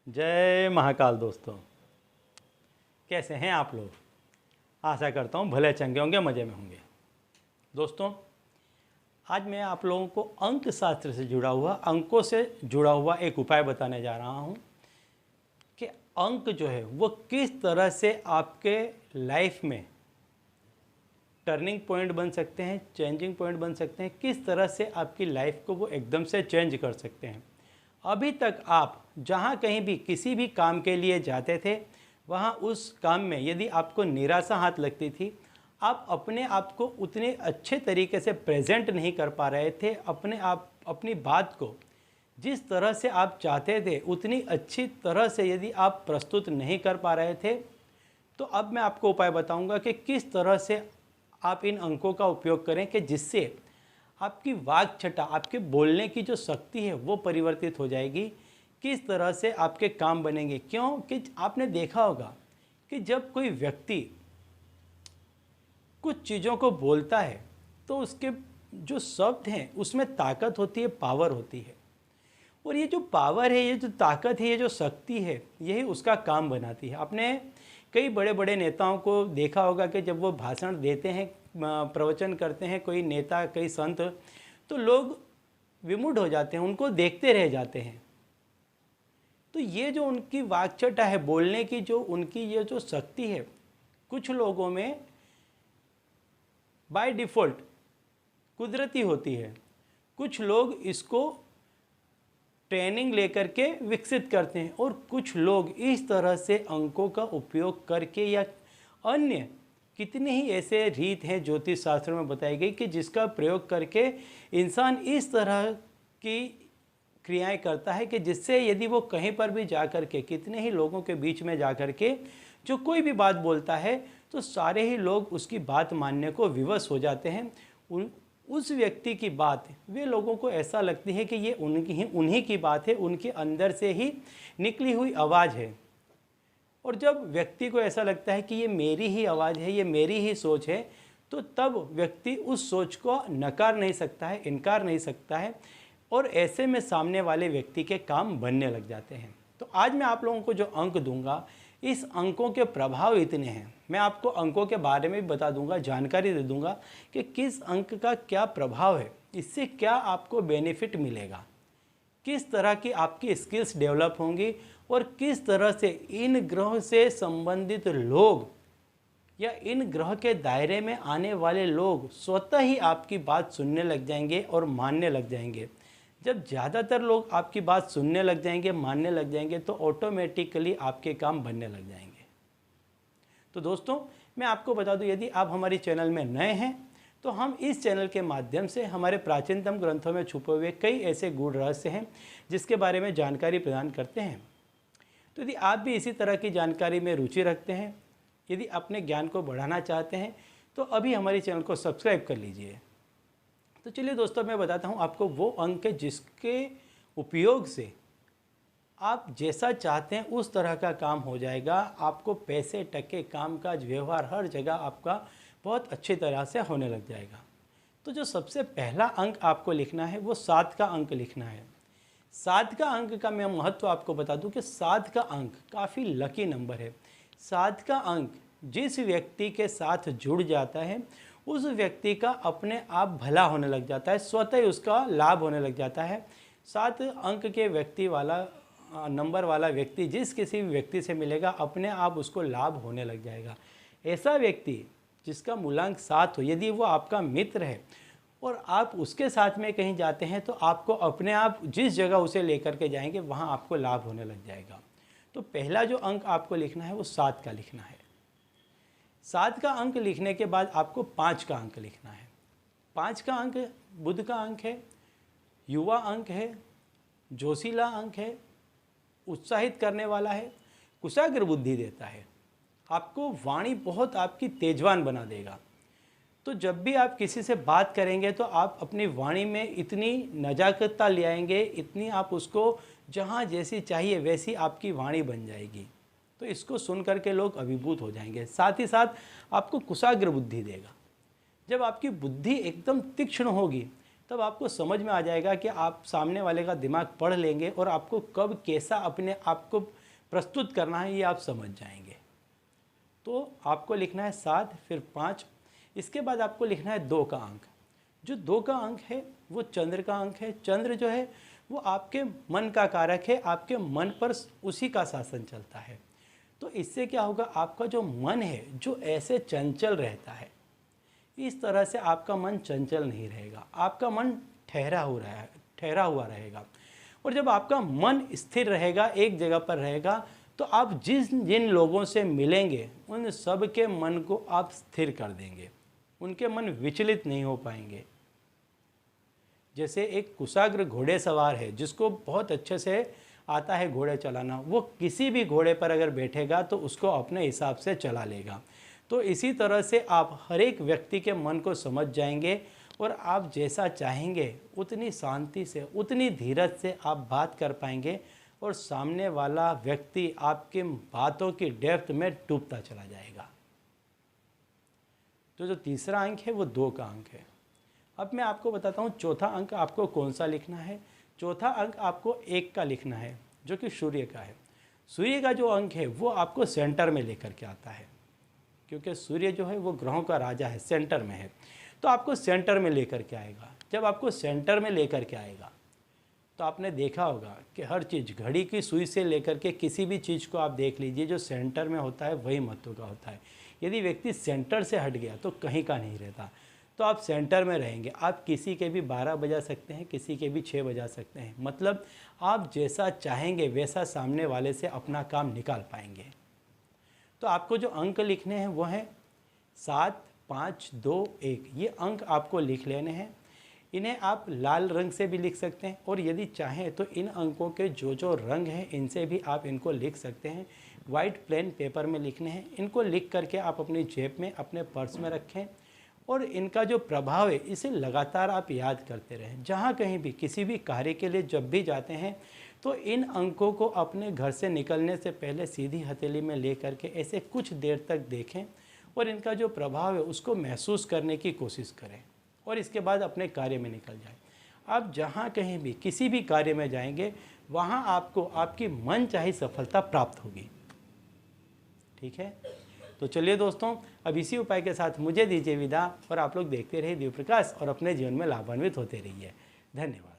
जय महाकाल दोस्तों, कैसे हैं आप लोग। आशा करता हूँ भले चंगे होंगे, मज़े में होंगे। दोस्तों, आज मैं आप लोगों को अंक शास्त्र से जुड़ा हुआ, अंकों से जुड़ा हुआ एक उपाय बताने जा रहा हूँ कि अंक जो है वो किस तरह से आपके लाइफ में टर्निंग पॉइंट बन सकते हैं, चेंजिंग पॉइंट बन सकते हैं, किस तरह से आपकी लाइफ को वो एकदम से चेंज कर सकते हैं। अभी तक आप जहाँ कहीं भी किसी भी काम के लिए जाते थे, वहाँ उस काम में यदि आपको निराशा हाथ लगती थी, आप अपने आप को उतने अच्छे तरीके से प्रेजेंट नहीं कर पा रहे थे, अपनी बात को जिस तरह से आप चाहते थे उतनी अच्छी तरह से यदि आप प्रस्तुत नहीं कर पा रहे थे, तो अब मैं आपको उपाय बताऊंगा कि किस तरह से आप इन अंकों का उपयोग करें कि जिससे आपकी वाक छटा, आपके बोलने की जो शक्ति है वो परिवर्तित हो जाएगी। किस तरह से आपके काम बनेंगे, क्योंकि आपने देखा होगा कि जब कोई व्यक्ति कुछ चीज़ों को बोलता है तो उसके जो शब्द हैं उसमें ताकत होती है, पावर होती है। और ये जो पावर है, ये जो ताकत है, ये जो शक्ति है, यही उसका काम बनाती है। आपने कई बड़े बड़े नेताओं को देखा होगा कि जब वो भाषण देते हैं, प्रवचन करते हैं, कोई नेता, कई संत, तो लोग विमुड हो जाते हैं, उनको देखते रह जाते हैं। तो ये जो उनकी वाक्चटा है, बोलने की जो उनकी ये जो शक्ति है, कुछ लोगों में बाय डिफ़ॉल्ट कुदरती होती है, कुछ लोग इसको ट्रेनिंग लेकर के विकसित करते हैं, और कुछ लोग इस तरह से अंकों का उपयोग करके या अन्य कितने ही ऐसे रीत हैं ज्योतिष शास्त्र में बताई गई कि जिसका प्रयोग करके इंसान इस तरह की क्रियाएं करता है कि जिससे यदि वो कहीं पर भी जा कर के, कितने ही लोगों के बीच में जा कर के जो कोई भी बात बोलता है तो सारे ही लोग उसकी बात मानने को विवश हो जाते हैं। उस व्यक्ति की बात वे लोगों को ऐसा लगती है कि ये उन्हीं की बात है, उनके अंदर से ही निकली हुई आवाज़ है। और जब व्यक्ति को ऐसा लगता है कि ये मेरी ही आवाज़ है, ये मेरी ही सोच है, तो तब व्यक्ति उस सोच को नकार नहीं सकता है, इनकार नहीं सकता है, और ऐसे में सामने वाले व्यक्ति के काम बनने लग जाते हैं। तो आज मैं आप लोगों को जो अंक दूंगा, इस अंकों के प्रभाव इतने हैं। मैं आपको अंकों के बारे में भी बता दूंगा, जानकारी दे दूंगा कि किस अंक का क्या प्रभाव है, इससे क्या आपको बेनिफिट मिलेगा, किस तरह की आपकी स्किल्स डेवलप होंगी, और किस तरह से इन ग्रह से संबंधित लोग या इन ग्रह के दायरे में आने वाले लोग स्वतः ही आपकी बात सुनने लग जाएंगे और मानने लग जाएंगे। जब ज़्यादातर लोग आपकी बात सुनने लग जाएंगे, मानने लग जाएंगे, तो ऑटोमेटिकली आपके काम बनने लग जाएंगे। तो दोस्तों, मैं आपको बता दूं, यदि आप हमारे चैनल में नए हैं तो हम इस चैनल के माध्यम से हमारे प्राचीनतम ग्रंथों में छुपे हुए कई ऐसे गूढ़ रहस्य हैं जिसके बारे में जानकारी प्रदान करते हैं। तो यदि आप भी इसी तरह की जानकारी में रुचि रखते हैं, यदि अपने ज्ञान को बढ़ाना चाहते हैं, तो अभी हमारे चैनल को सब्सक्राइब कर लीजिए। तो चलिए दोस्तों, मैं बताता हूँ आपको वो अंक जिसके उपयोग से आप जैसा चाहते हैं उस तरह का काम हो जाएगा। आपको पैसे, टके, कामकाज, व्यवहार, हर जगह आपका बहुत अच्छी तरह से होने लग जाएगा। तो जो सबसे पहला अंक आपको लिखना है वो 7 का अंक लिखना है। 7 का अंक का मैं महत्व आपको बता दूं कि 7 का अंक काफ़ी लकी नंबर है। 7 का अंक जिस व्यक्ति के साथ जुड़ जाता है उस व्यक्ति का अपने आप भला होने लग जाता है, स्वतः ही उसका लाभ होने लग जाता है। 7 अंक के व्यक्ति वाला नंबर वाला व्यक्ति जिस किसी भी व्यक्ति से मिलेगा, अपने आप उसको लाभ होने लग जाएगा। ऐसा व्यक्ति जिसका मूलांक 7 हो, यदि वो आपका मित्र है और आप उसके साथ में कहीं जाते हैं, तो आपको अपने आप जिस जगह उसे लेकर के जाएंगे वहाँ आपको लाभ होने लग जाएगा। तो पहला जो अंक आपको लिखना है वो 7 का लिखना है। 7 का अंक लिखने के बाद आपको 5 का अंक लिखना है। 5 का अंक बुध का अंक है, युवा अंक है, जोशीला अंक है, उत्साहित करने वाला है, कुशाग्र बुद्धि देता है, आपको वाणी बहुत आपकी तेजवान बना देगा। तो जब भी आप किसी से बात करेंगे तो आप अपनी वाणी में इतनी नजाकतता ले आएंगे, इतनी आप उसको जहाँ जैसी चाहिए वैसी आपकी वाणी बन जाएगी। तो इसको सुन करके लोग अभिभूत हो जाएंगे। साथ ही साथ आपको कुशाग्र बुद्धि देगा। जब आपकी बुद्धि एकदम तीक्ष्ण होगी तब आपको समझ में आ जाएगा कि आप सामने वाले का दिमाग पढ़ लेंगे और आपको कब कैसा अपने आप को प्रस्तुत करना है ये आप समझ जाएंगे। तो आपको लिखना है 7, फिर 5, इसके बाद आपको लिखना है 2 का अंक। जो 2 का अंक है वो चंद्र का अंक है। चंद्र जो है वो आपके मन का कारक है, आपके मन पर उसी का शासन चलता है। तो इससे क्या होगा, आपका जो मन है जो ऐसे चंचल रहता है, इस तरह से आपका मन चंचल नहीं रहेगा, आपका मन ठहरा हुआ रहेगा। और जब आपका मन स्थिर रहेगा, एक जगह पर रहेगा, तो आप जिन लोगों से मिलेंगे उन सब के मन को आप स्थिर कर देंगे, उनके मन विचलित नहीं हो पाएंगे। जैसे एक कुशाग्र घोड़े सवार है जिसको बहुत अच्छे से आता है घोड़े चलाना, वो किसी भी घोड़े पर अगर बैठेगा तो उसको अपने हिसाब से चला लेगा। तो इसी तरह से आप हर एक व्यक्ति के मन को समझ जाएंगे और आप जैसा चाहेंगे उतनी शांति से, उतनी धीरज से आप बात कर पाएंगे और सामने वाला व्यक्ति आपके बातों की डेप्थ में डूबता चला जाएगा। तो जो तीसरा अंक है वो 2 का अंक है। अब मैं आपको बताता हूँ चौथा अंक आपको कौन सा लिखना है। चौथा अंक आपको 1 का लिखना है जो कि सूर्य का है। सूर्य का जो अंक है वो आपको सेंटर में लेकर के आता है, क्योंकि सूर्य जो है वो ग्रहों का राजा है, सेंटर में है। तो आपको सेंटर में लेकर के आएगा। जब आपको सेंटर में लेकर के आएगा तो आपने देखा होगा कि हर चीज़, घड़ी की सुई से लेकर के किसी भी चीज़ को आप देख लीजिए, जो सेंटर में होता है वही महत्व का होता है। यदि व्यक्ति सेंटर से हट गया तो कहीं का नहीं रहता। तो आप सेंटर में रहेंगे, आप किसी के भी 12 बजा सकते हैं, किसी के भी 6 बजा सकते हैं। मतलब आप जैसा चाहेंगे वैसा सामने वाले से अपना काम निकाल पाएंगे। तो आपको जो अंक लिखने हैं वो हैं 7, 5, 2, 1। ये अंक आपको लिख लेने हैं। इन्हें आप लाल रंग से भी लिख सकते हैं और यदि चाहें तो इन अंकों के जो रंग हैं इनसे भी आप इनको लिख सकते हैं। वाइट प्लेन पेपर में लिखने हैं। इनको लिख करके आप अपनी जेब में, अपने पर्स में रखें और इनका जो प्रभाव है इसे लगातार आप याद करते रहें। जहाँ कहीं भी किसी भी कार्य के लिए जब भी जाते हैं तो इन अंकों को अपने घर से निकलने से पहले सीधी हथेली में ले करके ऐसे कुछ देर तक देखें और इनका जो प्रभाव है उसको महसूस करने की कोशिश करें और इसके बाद अपने कार्य में निकल जाएं। आप जहाँ कहीं भी किसी भी कार्य में जाएंगे वहाँ आपको आपकी मनचाही सफलता प्राप्त होगी। ठीक है, तो चलिए दोस्तों, अब इसी उपाय के साथ मुझे दीजिए विदा और आप लोग देखते रहिए दिव्य प्रकाश और अपने जीवन में लाभान्वित होते रहिए। धन्यवाद।